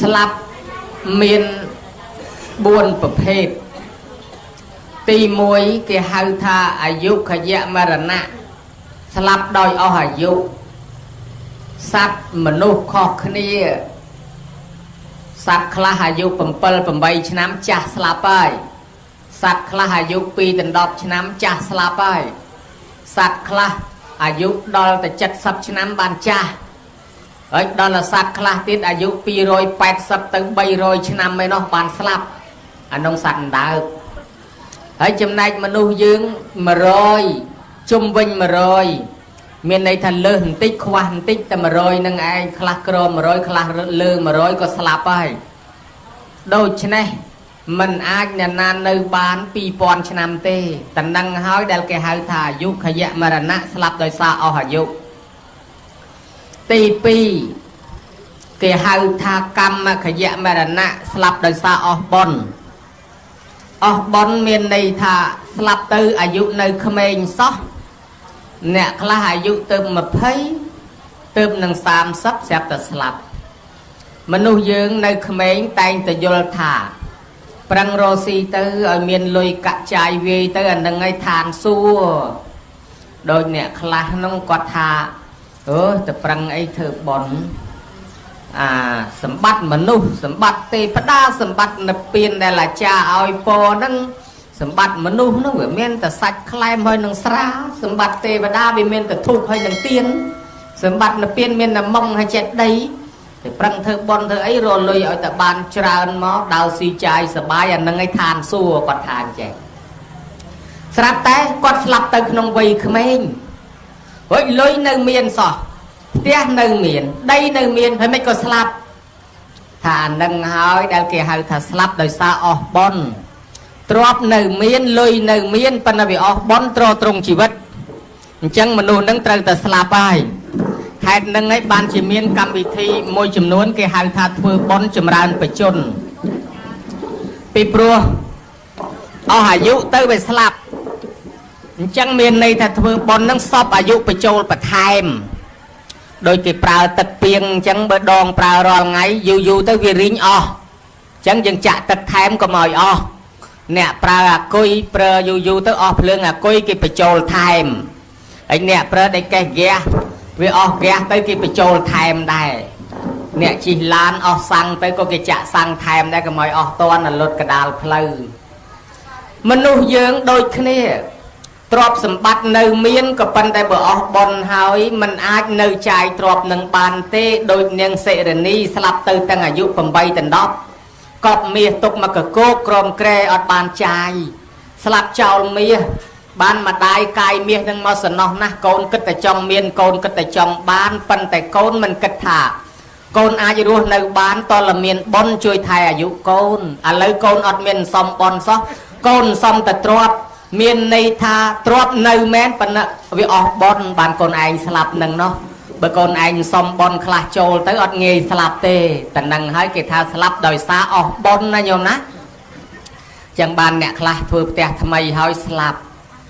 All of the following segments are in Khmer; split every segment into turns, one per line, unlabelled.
ស្លាប់មាន4ប្រភេទទី1គេហៅថាអាយុខយៈមរណៈស្លាប់ដោយអស់អាយុសត្វមនុស្សខុសគ្នាសត្វខ្លះអាយុ7 8ឆ្នាំចាស់ស្លាប់ហើយសត្វខ្លះអាយុ2 ដល់ 10ឆ្នាំចាស់ស្លាប់ហើយសត្វខ្លះអាយុដល់តែ70ឆ្នាំបានចាស់ហើយដល់សត្វខ្លះទៀតអាយុ280ទៅ300ឆ្នាំឯនោះបានស្លាប់អានោះសត្វដើកហើយចំណែកមនុស្សយើង100ជុំវិញ100មានន័យថាលើសបន្តិចខ្វះបន្តិចតែ100នឹងឯងខ្លះក្រ100ខ្លះលើ100ក៏ស្លាប់ហើយដូច្នេះมันអាចអ្នកណានៅបាន2000ឆ្នាំទេតំណឹងហើយដែលគេហៅថាអាយុខយៈមរណៈស្លាប់ដោយសារអស់អាយុទី2គេហៅថាកម្មខយៈមរណៈស្លាប់ដោយសារអស់បុណ្យអស់បុណ្យមានន័យថាស្លាប់ទៅអាយុនៅក្មេងសោះអ្នកខ្លះអាយុទៅ20ទៅនឹង30ស្រាប់តែស្លាប់មនុស្សយើងនៅក្មេងតែងតែយល់ថាប្រឹងរស់ស៊ីទៅឲ្យមានលុយកាក់ចាយវាយទៅអានឹងឲ្យឋានសួគ៌ដោយអ្នកខ្លះនោះគាត់ថាទៅប្រឹងអីធ្វើបន់សម្បត្តិមនុស្សសម្បត្តិទេវតាសម្បត្តិនិព្វានដែលអាចារ្យឲ្យពរហ្នឹងសម្បត្តិមនុស្សនោះវាមានតែសាច់ខ្លែមហើយនឹងស្រាសម្បត្តិទេវតាវាមានតែធូបហើយនឹងទៀនសម្បត្តិនិព្វានមានតែមុងហើយចេតិយទៅប្រឹងធ្វើបន់ធ្វើអីរលុយឲ្យតែបានច្រើនមកដើរស៊ីចាយសបាយអានឹងឲ្យឋានសួគ៌គាត់ថាអញ្ចឹងស្រាប់តែគាត់ស្លាប់ទៅក្នុងវ័យក្មេងហុចលុយនៅមានសោះផ្ទះនៅមានដីនៅមានហើយមិនក៏ស្លាប់ថាអានឹងហើយដែលគេហៅថាស្លាប់ដោយសារអស់បុណ្យទ្រព្យនៅមានលុយនៅមានប៉ុន្តែវាអស់បុណ្យទ្រទ្រង់ជីវិតអញ្ចឹងមនុស្សនឹងត្រូវតែស្លាប់ហើយហេតុនឹងឯងបានជាមានកម្មវិធីមួយចំនួនគេហៅថាធ្វើបុណ្យចម្រើនបជនពីព្រោះអស់អាយុទៅវាស្លាប់អញ្ចឹងមានន័យថាធ្វើបុណ្យនឹងសពអាយុបញ្ចូលបន្ថែមដោយគេប្រើទឹកពីងអញ្ចឹងបើដងប្រើរាល់ថ្ងៃយូរទៅវារីងអស់អញ្ចឹងយើងចាក់ទឹកថែមកុំឲ្យអស់អ្នកប្រើអាគុយប្រើយូរទៅអស់ភ្លើងអាគុយគេបញ្ចូលថែមហើយអ្នកប្រើដៃកេះហ្គាសវាអស់ហ្គាសទៅគេបញ្ចូលថែមដែរអ្នកជិះឡានអស់សាំងទៅក៏គេចាក់សាំងថែមដែរកុំឲ្យអស់តន់លុតកដាលផ្លូវមនុស្សយើងដូចគ្នាទ្រព្យសម្បត្តិនៅមានក៏ប៉ុន្តែបើអស់បុណ្យហើយมันអាចនៅចាយទ្រព្យនឹងបានទេដូចនាងសិរនីស្លាប់ទៅទាំងអាយុ8 ដល់ 10កប់មាសទុកមកកកោកក្រមក្រែអត់បានចាយស្លាប់ចោលមាសបានម្ដាយកាយមាសនឹងមកសំណោះណាស់កូនគិតតែចង់មានកូនគិតតែចង់បានប៉ុន្តែកូនមិនគិតថាកូនអាចរស់នៅបានតលមានបុណ្យជួយថែអាយុកូនឥឡូវកូនអត់មានសំបុណ្យសោះកូនសំតែទ្រព្យមានន័យថាទ្រព្យនៅមែនប៉ុន្តែវាអស់បុណ្យបានកូនឯងស្លាប់នឹងនោះបើកូនឯងសំបុណ្យខ្លះចូលទៅអត់ងាយស្លាប់ទេតែនឹងហើយគេថាស្លាប់ដោយសារអស់បុណ្យណាញោមណាចឹងបានអ្នកខ្លះធ្វើផ្ទះថ្មីហើយស្លាប់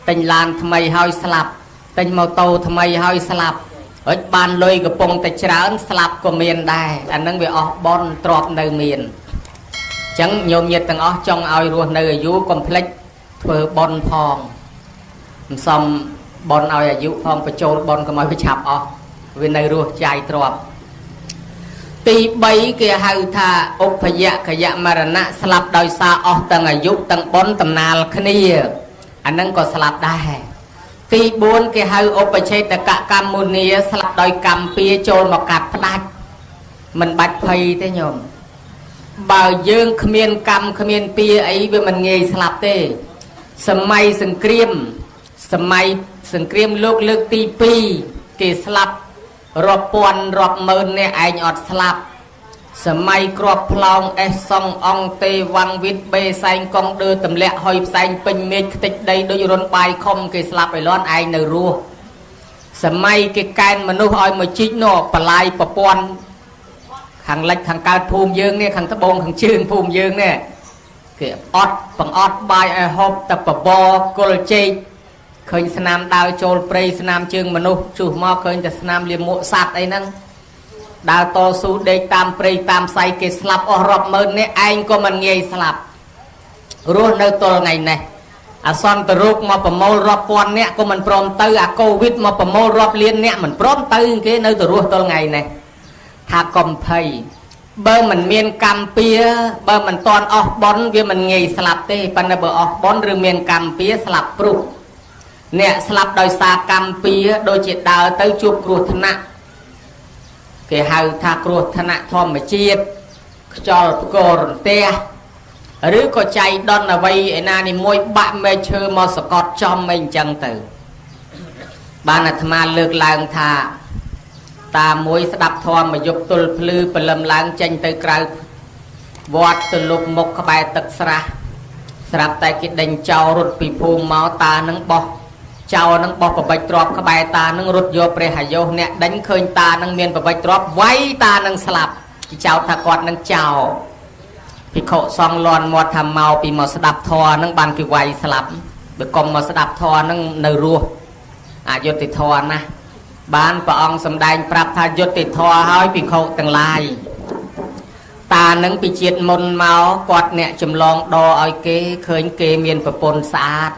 ទិញឡានថ្មីហើយស្លាប់ទិញម៉ូតូថ្មីហើយស្លាប់ហើយបានលុយកំពុងតែច្រើនស្លាប់ក៏មានដែរអានឹងវាអស់បុណ្យទ្រព្យនៅមានចឹងញោមញាតិទាំងអស់ចង់ឲ្យរស់នៅអាយុកុំភ្លេចធ្វើបុណ្យផងមិនសមបុណ្យឲ្យអាយុផងបញ្ចូលបុណ្យកុំឲ្យវាឆាប់អស់វានៅរស់ចាយទ្រព្យទី3គេហៅថាឧបយៈខយៈមរណៈស្លាប់ដោយសារអស់ទាំងអាយុទាំងបុណ្យតំណាលគ្នាអានឹងក៏ស្លាប់ដែរទី4គេហៅឧបឆេតកកម្មមុនីស្លាប់ដោយកម្មពៀចូលមកកាត់ផ្ដាច់មិនបាច់ភ័យទេញោមបើយើងគ្មានកម្មគ្មានពៀអីវាមិនងាយស្លាប់ទេសម័យសង្គ្រាមលោកលើកទី2គេស្លាប់រាប់ពាន់រាប់ម៉ឺននាក់ឯងអត់ស្លាប់សម័យគ្រាប់ផ្លោងអេសសុងអង្គទេវ៉ាំងវិតបេសែងកងដឺទម្លាក់ហុយផ្សែងពេញមេឃខ្ទេចដីដូចរុនបាយខំគេស្លាប់ឲ្យលាន់ឯងនៅរស់សម័យគេកែនមនុស្សឲ្យមកជីកនោះបលាយប្រព័ន្ធខាងលិចខាងកើតភូមិយើងនេះខាងត្បូងខាងជើងភូមិយើងនេះគេអត់បង្អត់បាយឲ្យហូបតែបបរគល់ចេកឃើញស្នាមដើរចូលព្រៃស្នាមជើងមនុស្សជុះមកឃើញតែស្នាមលាមកសัตว์អីហ្នឹង ដើរតស៊ូដេកតាមព្រៃតាមសៃគេស្លាប់អស់រាប់ម៉ឺននាក់ឯងក៏មិនងាយស្លាប់រស់នៅទល់ថ្ងៃនេះអាសន្នរោគមកប្រមូលរាប់ពាន់នាក់ក៏មិនព្រមទៅអាកូវីដមកប្រមូលរាប់លាននាក់មិនព្រមទៅគេនៅតែរស់ទល់ថ្ងៃនេះថាកុំភ័យបើមិនមានកម្មពៀបើមិនតន់អស់បនវាមិនងាយស្លាប់ទេប៉ុន្តែបើអស់បនឬមានកម្មពៀស្លាប់ព្រោះអ្នកស្លាប់ដោយសារកម្មពៀដូចជាដើរទៅជួបគ្រោះថ្នាក់គេហៅថាគ្រោះថ្នាក់ធម្មជាតិខ្យល់ផ្គររន្ទះឬក៏ចៃដន្យអ្វីឯណានេះមួយបាក់មេឈើមកសកត់ចំអីអញ្ចឹងទៅបានអាត្មាលើកឡើងថាតាមួយស្ដាប់ធម៌មកយប់ទល់ភ្លឺព្រលឹមឡើងចេញទៅក្រៅវត្តទៅលុបមុខក្បែរទឹកស្រះស្រាប់តែគេដេញចោលរត់ពីភូមិមកតានឹងបោះចោលនឹងបោះប្របិចទ្របក្បែរតានឹងរត់យកព្រះអាយុអ្នកដេញឃើញតានឹងមានប្របិចទ្របវាយតានឹងស្លាប់គេចោទថាគាត់នឹងចោលភិក្ខុសង្ឃលន់មាត់ថាមកពីមកស្ដាប់ធម៌នឹងបានគេវាយស្លាប់បើកុំមកស្ដាប់ធម៌នឹងនៅរស់អយុត្តិធម៌ណាស់បានព្រះអង្គសម្ដែងប្រាប់ថាយុត្តិធម៌ហើយភិក្ខុទាំងឡាយតានឹងពីជាតិមុនមកគាត់អ្នកចម្លងដឲ្យគេឃើញគេមានប្រពន្ធស្អាត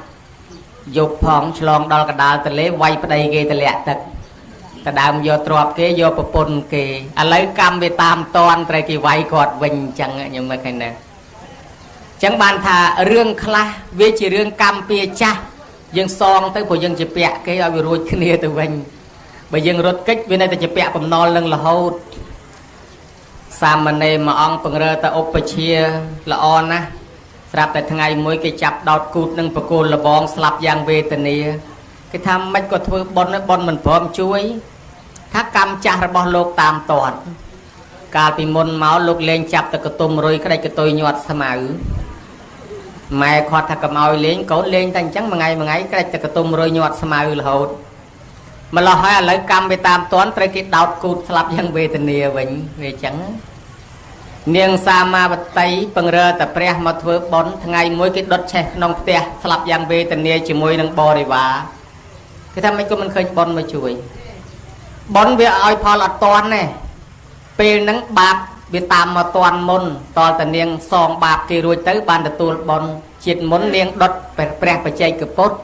យកផងឆ្លងដល់កណ្ដាលទន្លេវាយប្តីគេទម្លាក់ទឹកតដើមយកទ្រព្យគេយកប្រពន្ធគេឥឡូវកម្មវាតាមតន់ត្រូវគេវាយគាត់វិញអញ្ចឹងខ្ញុំមើលឃើញណាអញ្ចឹងបានថារឿងខ្លះវាជារឿងកម្មពៀចាស់យើងសងទៅព្រោះយើងជាពាក់គេឲ្យវារួចគ្នាទៅវិញបើយើងរត់កិច្ចវានៅតែជាពាក់បំណុលនឹងរហូតសាមណេរមួយអង្គបង្រើទៅឧបជាល្អណាស់ស្រាប់តែថ្ងៃមួយគេចាប់ដោតគូតនឹងបកគោលលបងស្លាប់យ៉ាងវេទនាគេថាមិនក៏ធ្វើបុណ្យមិនព្រមជួយថាកម្មចាស់របស់លោកតាមតតកាលពីមុនមកលោកលេងចាប់ទៅកតុំរុយក្តិចកតុយញាត់ស្មៅម៉ែគាត់ថាកុំឲ្យលេងកូនលេងតែអញ្ចឹងមួយថ្ងៃក្តិចទៅកតុំរុយញាត់ស្មៅរហូតម្ល៉េះហើយឥឡូវកម្មវាតាមតនត្រូវគេដោតគូតស្លាប់យ៉ាងវេទនាវិញវាអញ្ចឹងនាងសាមាវតីបង្រើតែព្រះមកធ្វើបុណ្យថ្ងៃមួយគេដុតឆេះក្នុងផ្ទះស្លាប់យ៉ាងវេទនាជាមួយនឹងបរិវារគេថាមិនក៏មិនឃើញបុណ្យមកជួយបុណ្យវាឲ្យផលអត់តន់ទេពេលហ្នឹងបាបវាតាមមកតន់មុនតលតានាងសងបាបគេរួចទៅបានទទួលបុណ្យជាតិមុននាងដុតព្រះបច្ចេកពុទ្ធ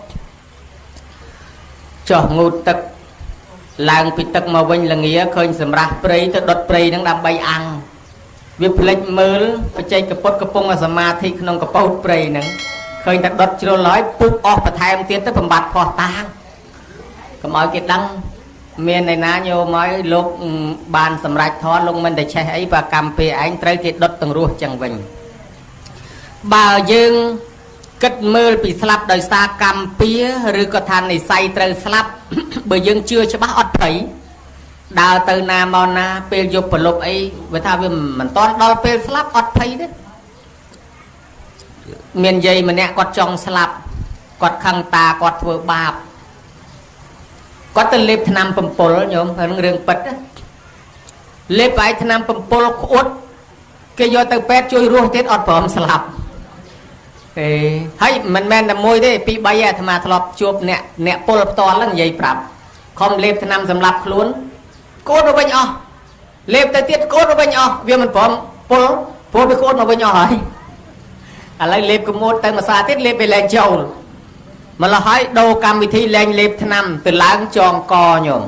ចុះងូតទឹកឡើងពីទឹកមកវិញល្ងាឃើញសម្រាប់ព្រៃទៅដុតព្រៃហ្នឹងដើម្បីអាំងវាផ្លេចមើលបច្ចេកពុទ្ធកំពុងសមាធិក្នុងកពតព្រៃហ្នឹងឃើញតែដុតជ្រុលហើយពុះអស់បន្ថែមទៀតទៅបំបត្តិផោះតាងកុំឲ្យគេដឹងមានឯណាញោមឲ្យលោកបានសម្រេចធម៌លោកមិនតែឆេះអីបើកម្មពេលឯងត្រូវគេដុតទាំងរស់ចឹងវិញបើយើងគិតមើលពីស្លាប់ដោយសារកម្មពៀឬក៏ថានិស័យត្រូវស្លាប់បើយើងជឿច្បាស់អត់ភ័យដើរទៅណាមកណាពេលយប់ប្រលប់អីវាថាវាមិនតន់ដល់ពេលស្លាប់អត់ភ័យទេមានយាយម្នាក់គាត់ចង់ស្លាប់គាត់ខឹងតាគាត់ធ្វើបាបគាត់ទៅលេបថ្នាំបំពុលញោមរឿងពិតលេបឲ្យថ្នាំបំពុលក្អួតគេយកទៅពេទ្យជួយរស់ទៀតអត់ព្រមស្លាប់ហើយមិនមែនតែមួយទេពី3អាត្មាធ្លាប់ជួបអ្នកពុលផ្ទាល់ហ្នឹងនិយាយប្រាប់ខំលេបថ្នាំសម្រាប់ខ្លួនកូនទៅវិញអស់លេបទៅទៀតកូនទៅវិញអស់វាមិនព្រមពុលព្រោះវាកូនទៅវិញអស់ហើយឥឡូវលេបកមួតទៅមួយសាទៀតលេបไปលែងចូលម្ល៉េះហើយដូរកម្មវិធីលែងលេបថ្នាំទៅឡើងចងកញោម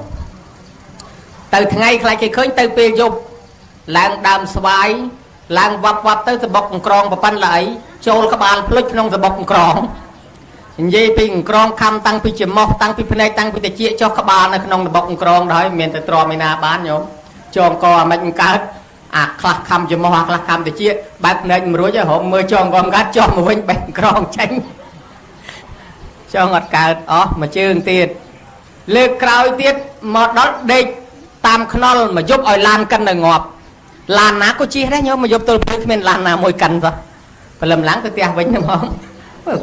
ទៅថ្ងៃខ្លះគេឃើញទៅពេលយប់ឡើងដើមស្វាយឡើងវាប់ទៅសបុកអង្ក្រងប្រប៉ិនល្អីចូលក្បាលភ្លុចក្នុងសបុកអង្ក្រងនិយាយពីអង្ក្រងខំតាំងពីច្រមុះតាំងពីភ្នែកតាំងពីតិចចុះក្បាលនៅក្នុងសបុកអង្ក្រងដល់មានតែទ្រាំឯណាបានញោមចងកអាមិនកើតអាខ្លះខំច្រមុះអាខ្លះខំតិចបែបភ្នែកមិនរួចហៅមើលចងកមិនកើតចុះមកវិញបេះអង្ក្រងចេញចងអត់កើតអស់មួយជើងទៀតលើកក្រោយទៀតមកដល់ដេកតាមខ្នល់មកយប់ឲ្យឡានកិននៅងាប់ឡានណាក៏ជិះដែរញោមមកយប់ទល់ព្រឹកគ្មានឡានណាមួយកិនសោះព្រលឹមឡើងទៅផ្ទះវិញហ្មង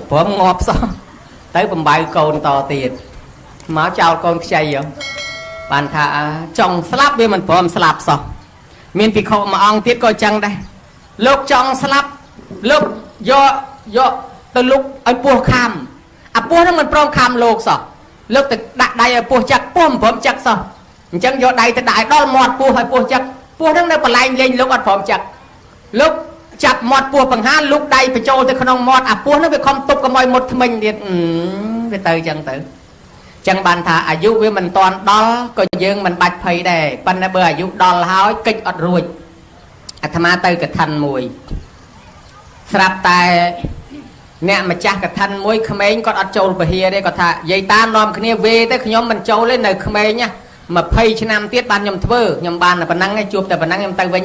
ព្រមងាប់សោះទៅបំបៅកូនតទៀតមកចោលកូនខ្ចីបានថាចង់ស្លាប់វាមិនព្រមស្លាប់សោះមានភិក្ខុមួយអង្គទៀតក៏ចឹងដែរលោកចង់ស្លាប់លោកយកទៅលុកឲ្យពោះខាំអាពោះហ្នឹងមិនព្រមខាំលោកសោះលោកទៅដាក់ដៃឲ្យពោះចឹកពោះមិនព្រមចឹកសោះអញ្ចឹងយកដៃទៅដាក់ឲ្យដល់មាត់ពោះឲ្យពោះចឹក ពោះហ្នឹងនៅបលែងលេងលោកអត់ព្រមចាក់លោកចាប់មាត់ពោះបង្ហាលោកដៃបញ្ចូលទៅក្នុងមាត់អាពោះហ្នឹងវាខំទប់កុំឲ្យមុតថ្មិញទៀតវាទៅចឹងទៅចឹងបានថាអាយុវាមិនតាន់ដល់ក៏យើងមិនបាច់ភ័យដែរប៉ុន្តែបើអាយុដល់ហើយកិច្ចអត់រួចអាត្មាទៅកឋិនមួយស្រាប់តែអ្នកម្ចាស់កឋិនមួយក្មេងគាត់អត់ចូលពហិទេគាត់ថាយាយតានាំគ្នាវេទៅខ្ញុំមិនចូលទេនៅក្មេងណា20ឆ្នាំទៀតបានខ្ញុំធ្វើខ្ញុំបានតែប៉ុណ្ណឹងឯងជួបតែប៉ុណ្ណឹងខ្ញុំទៅវិញ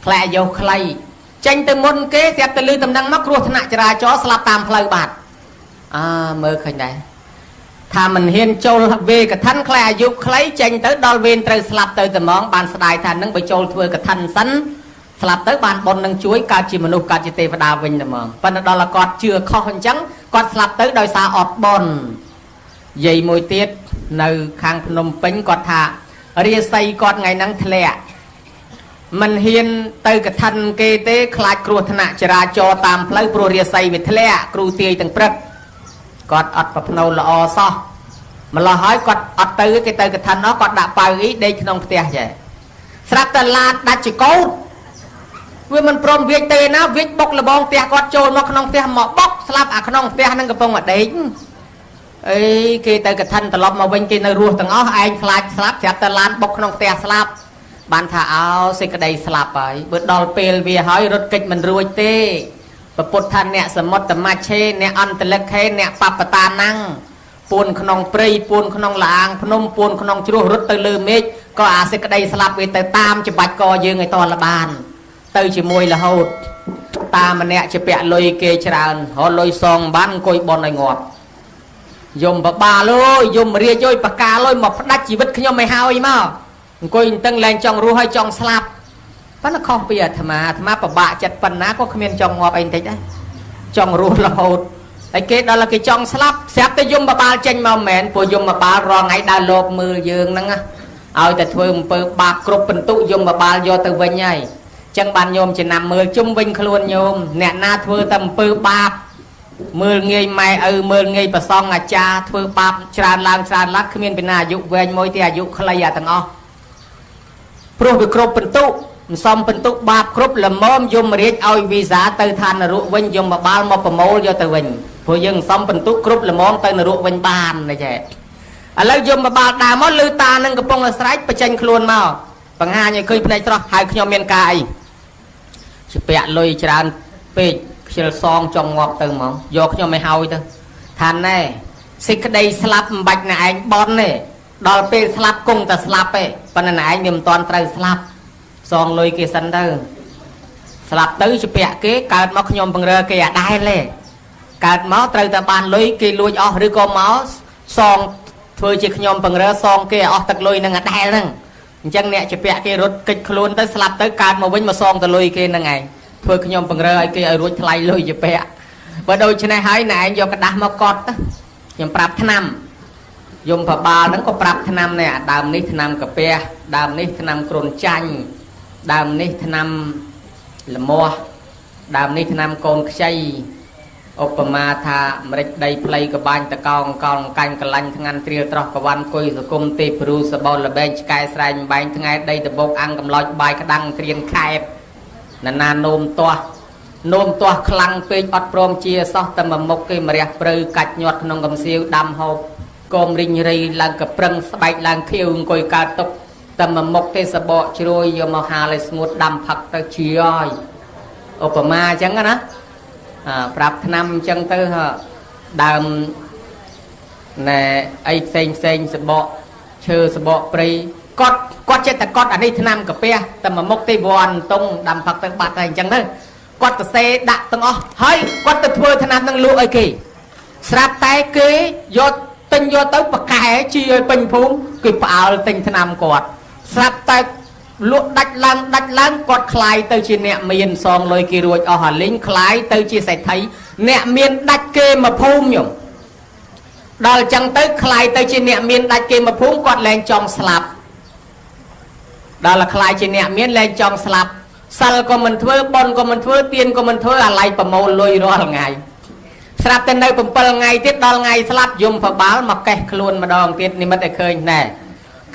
ខ្លាយកខ្លីចេញទៅមុនគេស្រាប់តែលឺតំណែងមកគ្រោះថ្នាក់ចរាចរណ៍ស្លាប់តាមផ្លូវបាត់មើលឃើញដែរថាមិនហ៊ានចូលវេកឋិនខ្លាអាយុខ្លីចេញទៅដល់វេនត្រូវស្លាប់ទៅតែហ្មងបានស្ដាយថានឹងបើចូលធ្វើកឋិនសិនស្លាប់ទៅបានបុណ្យនឹងជួយកើតជាមនុស្សកើតជាទេវតាវិញតែហ្មងប៉ុន្តែដល់គាត់ជឿខុសអញ្ចឹងគាត់ស្លាប់ទៅដោយសារអត់បុណ្យយាយមួយទៀតនៅខាងភ្នំពេញគាត់ថារាសីគាត់ថ្ងៃហ្នឹងធ្លាក់មិនហ៊ានទៅកឋិនគេទេខ្លាចគ្រោះថ្នាក់ចរាចរណ៍តាមផ្លូវព្រោះរាសីវាធ្លាក់គ្រូទាយទាំងព្រឹកគាត់អត់ប្រភ្នូល្អសោះម្ល៉េះហើយគាត់អត់ទៅគេទៅកឋិននោះគាត់ដាក់ប៉ៅអីដេកក្នុងផ្ទះចេះស្រាប់តែឡានដាច់ចកោតវាមិនព្រមវាចទៅណាវាចបុកលបងផ្ទះគាត់ចូលមកក្នុងផ្ទះមកបុកស្លាប់អាក្នុងផ្ទះហ្នឹងកំពុងតែដេកអីគេទៅកឋិនត្រឡប់មកវិញគេនៅរស់ទាំងអស់ឯងខ្លាចស្លាប់ស្រាប់តែឡានបុកក្នុងផ្ទះស្លាប់បានថាអោសេចក្តីស្លាប់ហើយបើដល់ពេលវាហើយរត់គេចមិនរួចទេពុទ្ធថាអ្នកសមុទ្រមច្ឆេអ្នកអន្តលិកខេអ្នកបបតាណាំងពួនក្នុងព្រៃពួនក្នុងលាងភ្នំពួនក្នុងជ្រោះរត់ទៅលើមេឃក៏អាសេចក្តីស្លាប់វាទៅតាមច្បាច់កយើងឲ្យតលបានទៅជាមួយរហូតតាមម្នាក់ជាពាក់លុយគេច្រើនរលុយសងបានអង្គុយបនឲ្យងាប់យមបបាលអើយយមរាជអើយបកាលអើយមកផ្ដាច់ជីវិតខ្ញុំឲ្យហើយមកអង្គុយតឹងលែងចង់រស់ហើយចង់ស្លាប់ប៉ុន្តែខុសពីអាត្មាពិបាកចិត្តប៉ុណ្ណាក៏គ្មានចង់ងាប់អីបន្តិចដែរចង់រស់រហូតតែគេដល់គេចង់ស្លាប់ស្រាប់តែយមបបាលចេញមកមែនព្រោះយមបបាលរងថ្ងៃដើរលបមើលយើងហ្នឹងឲ្យតែធ្វើអំពើបាបគ្រប់បន្ទុកយមបបាលយកទៅវិញហើយចឹងបានញោមចំណាំមើលជុំវិញខ្លួនញោមអ្នកណាធ្វើតែអំពើបាបមើលងាយម៉ែឪមើលងាយប្រសងអាចារ្យធ្វើបាបច្រើនឡើងគ្មានពីណាអាយុវែងមួយទេអាយុខ្លីអាទាំងអស់ព្រោះវាគ្រប់បន្ទុកមិនសមបន្ទុកបាបគ្រប់ល្មមយមរាជឲ្យវីសាទៅឋាននរកវិញយមបបាលមកប្រមូលយកទៅវិញព្រោះយើងសមបន្ទុកគ្រប់ល្មមទៅនរកវិញបានណាចេះឥឡូវយមបបាលដើរមកលឺតានឹងកំពុងស្រែកបញ្ចេញខ្លួនមកបង្ហាញឲ្យឃើញភ្នែកស្រស់ហើយខ្ញុំមានការអីជាពាក់លុយច្រើនពេកខ្ជិលសងចង់ងាប់ទៅហ្មងយកខ្ញុំឲ្យហើយទៅថាណែសេចក្តីស្លាប់មិនបាច់ណែឯងបនទេដល់ពេលស្លាប់គង់តែស្លាប់ទេប៉ុន្តែណែឯងវាមិនតាន់ត្រូវស្លាប់សងលុយគេសិនទៅស្លាប់ទៅជាពាក់គេកើតមកខ្ញុំបង្រើគេអាដែលទេកើតមកត្រូវតែបានលុយគេលួចអស់ឬក៏មកសងធ្វើជាខ្ញុំបង្រើសងគេអស់ទឹកលុយនឹងអាដែលហ្នឹងអញ្ចឹងអ្នកជាពាក់គេរត់គេចខ្លួនទៅស្លាប់ទៅកើតមកវិញមកសងតលុយគេហ្នឹងឯងធ្វើខ្ញុំបង្រើឲ្យគេឲ្យរួចថ្លៃលុយជាពាក់បើដូច្នេះហើយណែឯងយកกระดาษមកកត់ទៅខ្ញុំប្រាប់ឆ្នាំយមបបាលហ្នឹងក៏ប្រាប់ឆ្នាំនេះអាដើមនេះឆ្នាំកាពះដើមនេះឆ្នាំគ្រុនចាញ់ដើមនេះឆ្នាំល្មាស់ដើមនេះឆ្នាំកូនខ្ចីឧបមាថាម្រេចដីផ្លៃកបាញ់តកោងកលកាញ់កលាញ់ថ្ងាន់ត្រៀលត្រោះកវ៉ាន់គុយសគុំទេព្រូសបោលបែងឆ្កែស្រែងបែងថ្ងៃដីដបោកអាំងកំឡោចបាយក្តាំងក្រៀនខែបណានោមទាស់ខ្លាំងពេកអត់ព្រមជាសោះតែមកមុខគេមរះព្រៅកាច់ញាត់ក្នុងកំសៀវដាំហូបកុំរិញរៃឡើងកប្រឹងស្បែកឡើងខៀវអង្គុយកើតទុកតែមកមុខទេសបកជ្រួយយកមកហាលឲ្យស្ងួតដាំផឹកទៅជាហើយឧបមាអញ្ចឹងណាប្រាប់ឆ្នាំអញ្ចឹងទៅដើមណែអីផ្សេងសបកឈើសបកព្រៃគាត់ចិត្តតែគាត់អានេះឆ្នាំកាពះតែមកមុខទេវ័នតុងដាំផឹកទៅបាត់ហើយអញ្ចឹងទៅគាត់ទៅសេដាក់ទាំងអស់ហើយគាត់ទៅធ្វើឆ្នាំនឹងលក់ឲ្យគេស្រាប់តែគេយកទិញយកទៅប្រកែជាឲ្យពេញភូមិគេផ្អើលទិញឆ្នាំគាត់ស្រាប់តែលក់ដាច់ឡើងគាត់คลายទៅជាអ្នកមានសងលុយគេរួចអស់អាលីងคลายទៅជាសេដ្ឋីអ្នកមានដាច់គេមកភូមិខ្ញុំដល់អញ្ចឹងទៅคลายទៅជាអ្នកមានដាច់គេមកភូមិគាត់លែងចង់ស្លាប់ដល់คลายជាអ្នកមានលែងចង់ស្លាប់សិលក៏មិនធ្វើបុណ្យក៏មិនធ្វើទានក៏មិនធ្វើអាឡ័យប្រមូលលុយរាល់ថ្ងៃស្រាប់តែនៅ7ថ្ងៃទៀតដល់ថ្ងៃស្លាប់យមបបាលមកកេះខ្លួនម្ដងទៀតនិមិត្តឲ្យឃើញណែ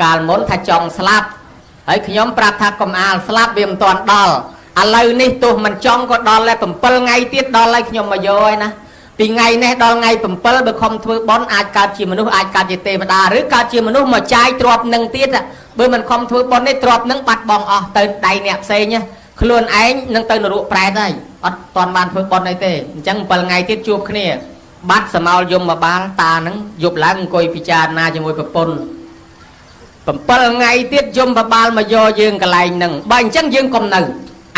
កាលមុនថាចង់ស្លាប់ ហើយខ្ញុំប្រាប់ថាកុំអាលស្លាប់វាមិនទាន់ដល់ឥឡូវនេះទោះមិនចង់ក៏ដល់តែ7ថ្ងៃទៀតដល់ហើយខ្ញុំមកយកហើយណាពីថ្ងៃនេះដល់ថ្ងៃ7បើខំធ្វើបន់អាចកើតជាមនុស្សអាចកើតជាទេវតាឬកើតជាមនុស្សមកចាយទ្រព្យនឹងទៀតបើមិនខំធ្វើបន់នេះទ្រព្យនឹងបាត់បង់អស់ទៅដៃអ្នកផ្សេងខ្លួនឯងនឹងទៅនរកប្រែតហើយអត់តាន់បានធ្វើបន់អីទេអញ្ចឹង7ថ្ងៃទៀតជួបគ្នាបាត់សមោលយមមកបាលតានឹងយប់ឡើងអង្គុយពិចារណាជាមួយប្រពន្ធ7ថ្ងៃទៀតយមបបាលមកយកយើងកន្លែងហ្នឹងបើអញ្ចឹងយើងកុំនៅ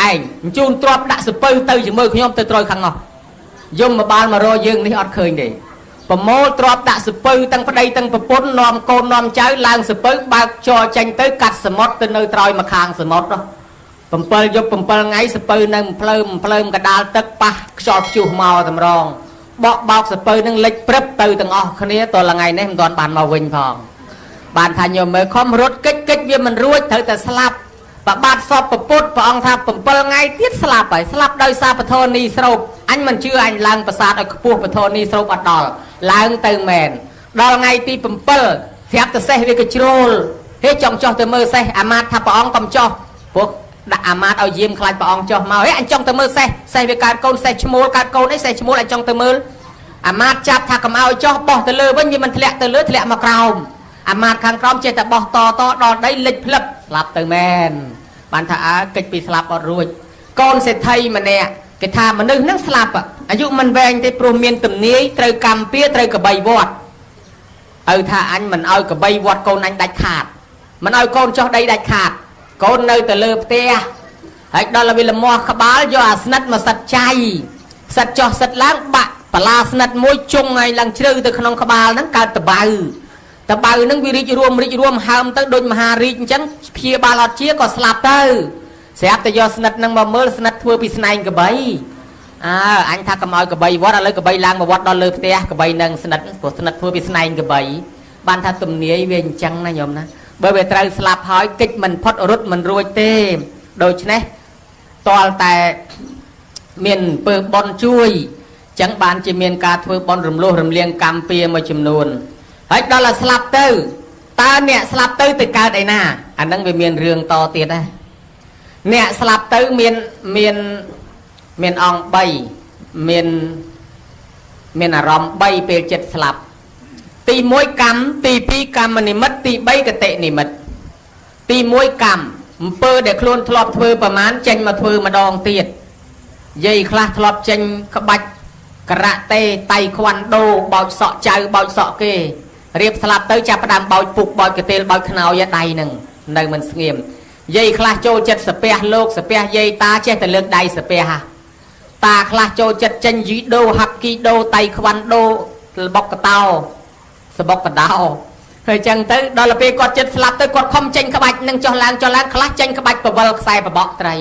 ឯងជូនទ្រព្យដាក់សពៅទៅជាមួយខ្ញុំទៅត្រួយខាងនោះយមបបាលមករកយើងនេះអត់ឃើញទេប្រមូលទ្រព្យដាក់សពៅទាំងប្តីទាំងប្រពន្ធនាំកូននាំចៅឡើងសពៅបើកចរចេញទៅកាត់សមុទ្រទៅនៅត្រើយមកខាងសមុទ្រ7យប់7ថ្ងៃសពៅនៅភ្លើមកដាលទឹកប៉ះខ្យល់ព្យុះមកតម្រងបកបោកសពៅនឹងលិចព្រឹបទៅទាំងអស់គ្នាតរថ្ងៃនេះមិនទាន់បានមកវិញផងបានថាញោមមើលខំរត់កិច្ចវាមិនរួចត្រូវតែស្លាប់បបាត់សពពុទ្ធព្រះអង្គថា7ថ្ងៃទៀតស្លាប់ហើយស្លាប់ដោយសារពធនីស្រូបអញមិនជឿអញឡើងប្រាសាទឲ្យខ្ពស់ពធនីស្រូបអត់ដល់ឡើងទៅមែនដល់ថ្ងៃទី7ស្រាប់តែសេះវាក៏ជ្រុលហេចង់ចោះទៅមើលសេះអាមាត្យថាព្រះអង្គកុំចោះព្រោះដាក់អាមាត្យឲ្យយាមខ្លាចព្រះអង្គចោះមកហេអញចង់ទៅមើលសេះវាកើតកូនសេះឈ្មោលកើតកូនអីសេះឈ្មោលអញចង់ទៅមើលអាមាត្យចាប់ថាកុំឲ្យចោះបោះទៅលើវិញវាមិនធ្លាក់ទៅលើធ្លាក់មកក្រោមអាមាត្យខាងក្រោមចេះតែបោះតដល់ដីលិចភ្លឹបស្លាប់ទៅមែនបានថាអើកិច្ចពីស្លាប់អត់រួចកូនសេដ្ឋីម្នាក់គេថាមនុស្សហ្នឹងស្លាប់អាយុមិនវែងទេព្រោះមានទំនាយត្រូវកម្មពៀត្រូវកបីវត្តឪថាអញមិនឲ្យកបីវត្តកូនអញដាច់ខាតមិនឲ្យកូនចោះដីដាច់ខាតកូននៅតែលើផ្ទះហើយដល់វាលមាស់ក្បាលយកអាស្និតមកសិតចៃសិតចោះសិតឡើងបាក់បលាស្និតមួយជុងឲ្យឡើងជ្រៅទៅក្នុងក្បាលហ្នឹងកើតតបៅហ្នឹងវារីករួមហើមទៅដូចមហារាជអញ្ចឹងព្យាបាលអត់ជាក៏ស្លាប់ទៅស្រាប់តែយកស្និតហ្នឹងមកមើលស្និតធ្វើពីស្នែងកបីអញថាកុំឲ្យកបីវត្តឥឡូវកបីឡើងមកវត្តដល់លើផ្ទះកបីនឹងស្និតព្រោះស្និតធ្វើពីស្នែងកបីបានថាទំនាយវាអញ្ចឹងណាញោមណាបើវាត្រូវស្លាប់ហើយកិច្ចមិនផុតរត់មិនរួចទេដូច្នេះតលតែមានពើបនជួយអញ្ចឹងបានជាមានការធ្វើបនរំលោះរំលៀងកម្មពៀមួយចំនួនហើយដល់តែស្លាប់ទៅតើអ្នកស្លាប់ទៅកើតឯណាអាហ្នឹងវាមានរឿងតទៀតដែរអ្នកស្លាប់ទៅមានអង្គ3មានអារម្មណ៍3ពេលចិត្តស្លាប់ទី1កម្មទី2កម្មនិមិត្តទី3កតិនិមិត្តទី1កម្មអំពើដែលខ្លួនធ្លាប់ធ្វើប្រមាណចេញមកធ្វើម្ដងទៀតយាយខ្លះធ្លាប់ចេញក្បាច់ការ៉ាតេតៃខ្វាន់ដូបោចសក់ចៅបោចសក់គេរៀបស្លាប់ទៅចាប់ផ្ដើមបោចពុកបោចកទេលបោចខ្នើយដៃនឹងនៅមិនស្ងៀមយាយខ្លះចូលចិត្តសាពះលោកសាពះយាយតាចេះតែលើកដៃសាពះតាខ្លះចូលចិត្តចេញយីដូហាប់គីដូតៃខ្វាន់ដូលបុកកតោសបុកកដោហើយចឹងទៅដល់ពេលគាត់ចិត្តស្លាប់ទៅគាត់ខំចេញក្បាច់នឹងចុះឡើងខ្លះចេញក្បាច់បវលខ្សែបបកត្រី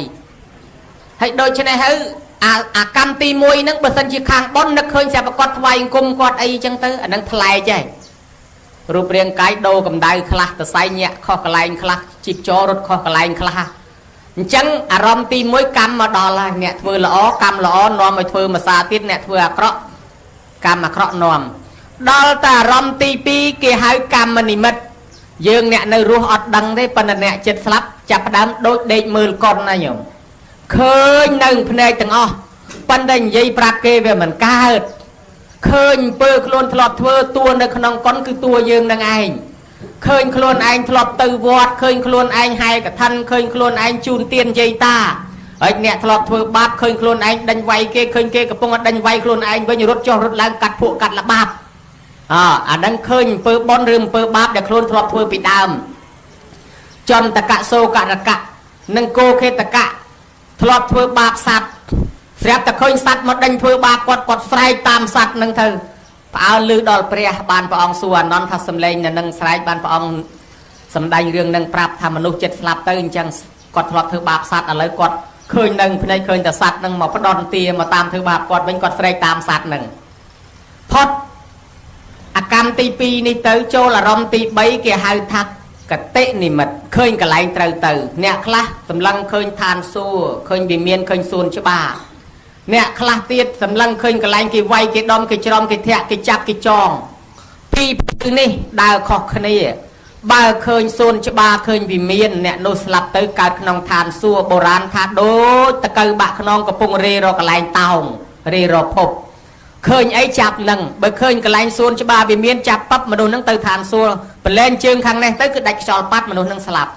ហើយដូច្នេះហើយអាកម្មទី1ហ្នឹងបើសិនជាខាងប៉ុននឹកឃើញស្រាប់គាត់ថ្វាយអង្គមគាត់អីចឹងទៅអានឹងថ្លែកហ៎រូបរាងកាយដូរកម្ដៅខ្លះតសៃញាក់ខុសកន្លែងខ្លះជីបចររត់ខុសកន្លែងខ្លះអញ្ចឹងអារម្មណ៍ទី1កម្មមកដល់ហើយអ្នកធ្វើល្អកម្មល្អនាំឲ្យធ្វើម្សាទៀតអ្នកធ្វើអាក្រក់កម្មអាក្រក់នាំដល់តែអារម្មណ៍ទី2គេហៅកម្មនិមិត្តយើងអ្នកនៅរស់អត់ដឹងទេប៉ុន្តែអ្នកចិត្តស្លាប់ចាប់ផ្ដើមដូចដេកមើលកុនណាញោមឃើញនៅភ្នែកទាំងអស់ប៉ុន្តែនិយាយប្រាប់គេវាមិនកើតឃើញពើខ្លួនធ្លាប់ធ្វើតួនៅក្នុងកុនគឺតួយើងនឹងឯងឃើញខ្លួនឯងធ្លាប់ទៅវត្តឃើញខ្លួនឯងហែកឋិនឃើញខ្លួនឯងជូនទានយាយតាហើយអ្នកធ្លាប់ធ្វើបាបឃើញខ្លួនឯងដេញវាយគេឃើញគេកំពុងដេញវាយខ្លួនឯងវិញរត់ចុះរត់ឡើងកាត់ភក់កាត់ល្បាប់អាហ្នឹងឃើញពើបនឬពើបាបដែលខ្លួនធ្លាប់ធ្វើពីដើមចន្តកៈសោករកៈនិងគោខេតកៈធ្លាប់ធ្វើបាបសត្វស្រាប់តែឃើញសត្វមកដេញធ្វើបាបគាត់ស្រែកតាមសត្វនឹងទៅផ្អើលឮដល់ព្រះបានព្រះអង្គសួរអានន្ទថាសំឡេងនៅនឹងស្រែកបានព្រះអង្គសម្ដែងរឿងនឹងប្រាប់ថាមនុស្សចិត្តស្លាប់ទៅអញ្ចឹងគាត់ធ្លាប់ធ្វើបាបសត្វឥឡូវគាត់ឃើញនឹងភ្នែកឃើញតែសត្វនឹងមកផ្ដន់ទាមកតាមធ្វើបាបគាត់វិញគាត់ស្រែកតាមសត្វនឹងផុតអាកម្មទី2នេះទៅចូលអារម្មណ៍ទី3គេហៅថាកតិនិមិត្តឃើញកន្លែងត្រូវទៅអ្នកខ្លះសម្លឹងឃើញឋានសួគ៌ឃើញវិមានឃើញសួនច្បារអ្នកខ្លះទៀតសម្លឹងឃើញកន្លែងគេវាយគេដំគេច្រំគេធាក់គេចាប់គេចងពីរនេះដើរខុសគ្នា បើឃើញសួនច្បារឃើញវិមានអ្នកនោះស្លាប់ទៅកើតក្នុងឋានសួគ៌បុរាណថាដូចតកៅបាក់ខ្នងកំពុងរេរកន្លែងតោងរេរភពឃើញអីចាប់នឹងបើឃើញកន្លែងសួនច្បារវិមានចាប់ប៉ាប់មនុស្សនឹងទៅឋានសួគ៌ប្រឡែងជើងខាងនេះទៅគឺដាច់ខ្យល់ប៉ាត់មនុស្សនឹងស្លាប់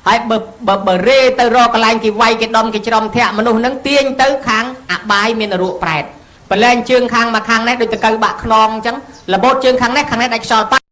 ហើយបើរេទៅរកកន្លែងគេវាយគេដំគេច្រំធាក់មនុស្សនឹងទាញទៅខាងអបាយមាននរកប្រែតប្រឡែងជើងខាងមកខាងនេះដូចតកៅបាក់ខ្នងអញ្ចឹងរបូតជើងខាងនេះដាច់ខ្យល់ប៉ាត់